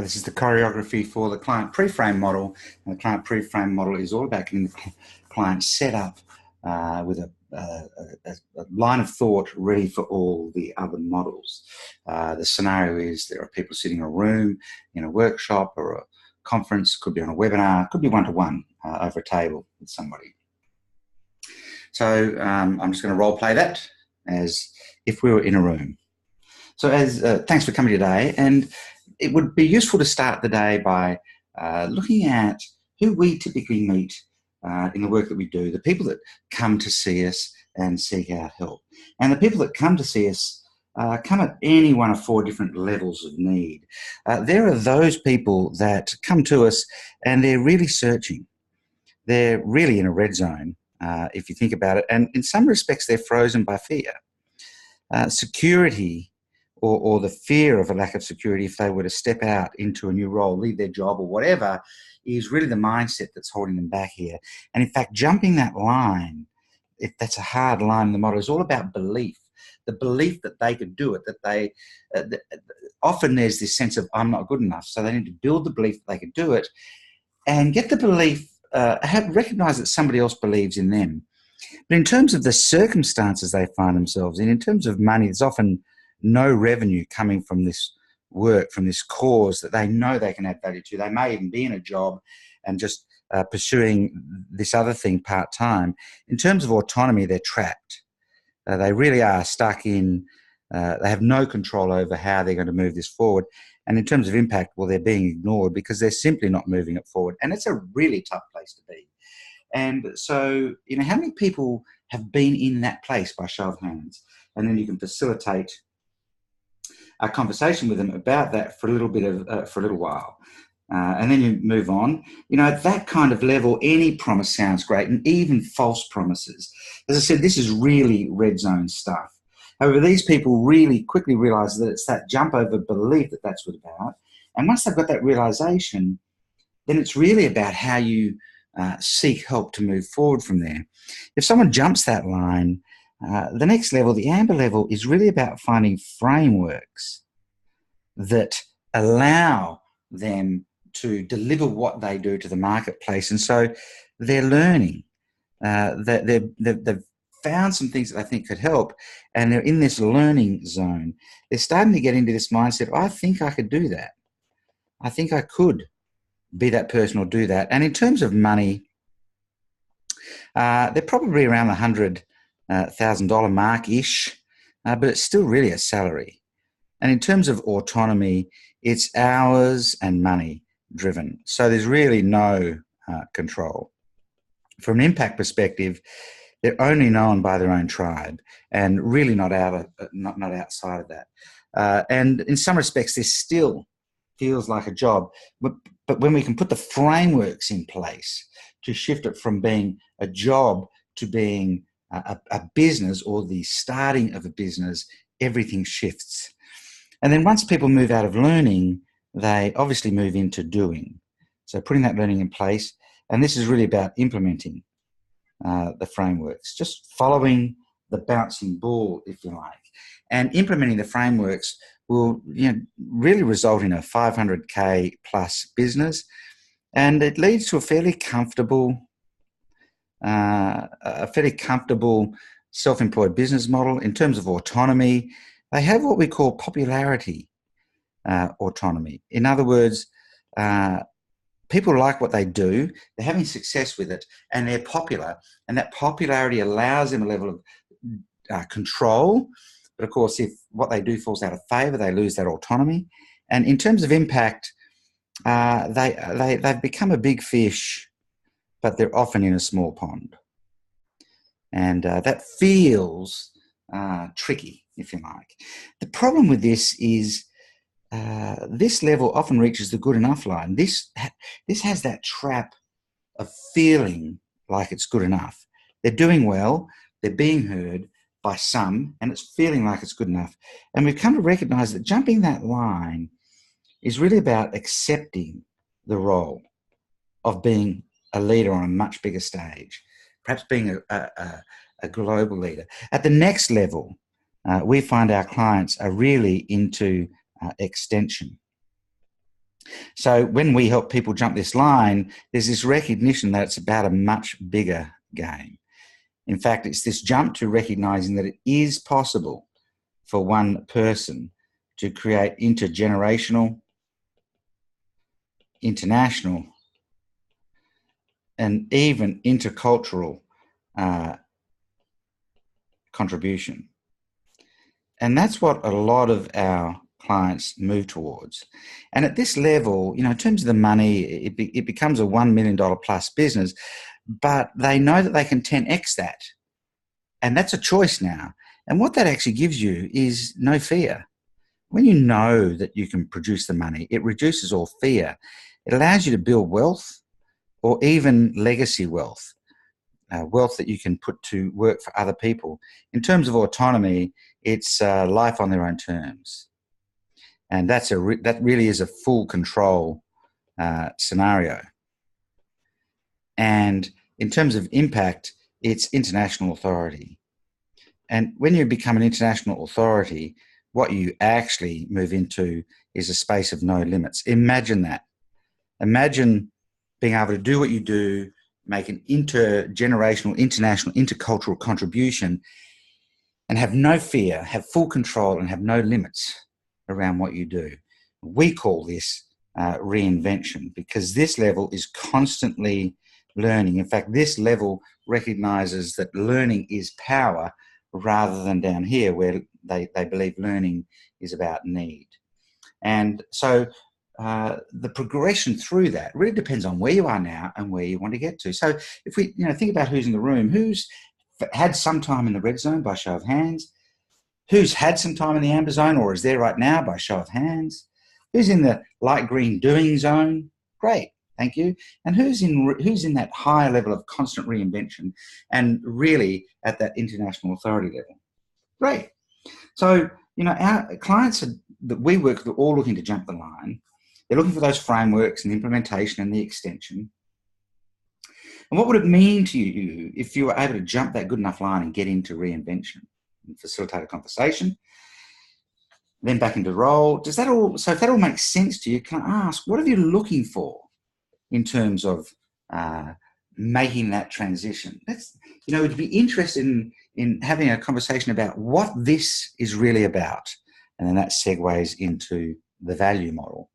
This is the choreography for the client preframe model. And the client preframe model is all about getting the client set up with a line of thought ready for all the other models. The scenario is there are people sitting in a room, in a workshop or a conference, could be on a webinar, could be one-to-one over a table with somebody. So I'm just going to role play that as if we were in a room. So thanks for coming today, and it would be useful to start the day by looking at who we typically meet in the work that we do, the people that come to see us and seek out help. And the people that come to see us come at any one of 4 different levels of need. There are those people that come to us and they're really searching. They're really in a red zone, if you think about it, and in some respects they're frozen by fear. Security or the fear of a lack of security if they were to step out into a new role, leave their job or whatever, is really the mindset that's holding them back here. And in fact, jumping that line, if that's a hard line in the model, is all about belief. The belief that they could do it, that they, often there's this sense of I'm not good enough, so they need to build the belief that they could do it and get the belief, recognize that somebody else believes in them. But in terms of the circumstances they find themselves in terms of money, there's often no revenue coming from this work, from this cause that they know they can add value to. They may even be in a job and just pursuing this other thing part-time. In terms of autonomy, they're trapped. They really are stuck in, they have no control over how they're going to move this forward. And in terms of impact, well, they're being ignored because they're simply not moving it forward. And it's a really tough place to be. And so, how many people have been in that place by show of hands? And then you can facilitate a conversation with them about that for a little bit of, for a little while. And then you move on. At that kind of level, any promise sounds great, and even false promises. As I said, this is really red zone stuff. However, these people really quickly realize that it's that jump over belief that that's what it's about. And once they've got that realization, then it's really about how you seek help to move forward from there. If someone jumps that line, the next level, the amber level, is really about finding frameworks that allow them to deliver what they do to the marketplace. And so they're learning. They've found some things that they think could help, and they're in this learning zone. They're starting to get into this mindset, I think I could do that. I think I could be that person or do that. And in terms of money, they're probably around the $100,000 mark-ish, but it's still really a salary. And in terms of autonomy, it's hours and money driven. So there's really no control. From an impact perspective, they're only known by their own tribe and really not outside of that. And in some respects, this still feels like a job. But when we can put the frameworks in place to shift it from being a job to being a business or the starting of a business, everything shifts. And then once people move out of learning, they obviously move into doing. So putting that learning in place, and this is really about implementing the frameworks, just following the bouncing ball, if you like. And implementing the frameworks will really result in a 500K plus business, and it leads to a fairly comfortable self-employed business model. In terms of autonomy, they have what we call popularity autonomy. In other words, people like what they do, they're having success with it, and they're popular. And that popularity allows them a level of control. But of course, if what they do falls out of favour, they lose that autonomy. And in terms of impact, they've become a big fish, but they're often in a small pond. And that feels tricky, if you like. The problem with this is this level often reaches the good enough line. This has that trap of feeling like it's good enough. They're doing well, they're being heard by some, and it's feeling like it's good enough. And we've come to recognize that jumping that line is really about accepting the role of being a leader on a much bigger stage, perhaps being a global leader. At the next level, we find our clients are really into extension. So when we help people jump this line, there's this recognition that it's about a much bigger game. In fact, it's this jump to recognizing that it is possible for one person to create intergenerational, international, and even intercultural contribution. And that's what a lot of our clients move towards. And at this level, in terms of the money, it becomes a $1 million plus business, but they know that they can 10x that. And that's a choice now. And what that actually gives you is no fear. When you know that you can produce the money, it reduces all fear. It allows you to build wealth or even legacy wealth, wealth that you can put to work for other people. In terms of autonomy, it's life on their own terms. And that really is a full control scenario. And in terms of impact, it's international authority. And when you become an international authority, what you actually move into is a space of no limits. Imagine that. Imagine being able to do what you do, make an intergenerational, international, intercultural contribution, and have no fear, have full control, and have no limits around what you do. We call this reinvention, because this level is constantly learning. In fact, this level recognizes that learning is power rather than down here where they believe learning is about need. And so the progression through that really depends on where you are now and where you want to get to. So if we think about who's in the room, who's had some time in the red zone by show of hands, who's had some time in the amber zone or is there right now by show of hands, who's in the light green doing zone, great, thank you, and who's in that higher level of constant reinvention and really at that international authority level, great. So our clients that we work with are all looking to jump the line. They're looking for those frameworks and the implementation and the extension. And what would it mean to you if you were able to jump that good enough line and get into reinvention and facilitate a conversation, then back into role? So if that all makes sense to you, can I ask, what are you looking for in terms of making that transition? Would you be interested in having a conversation about what this is really about? And then that segues into the value model.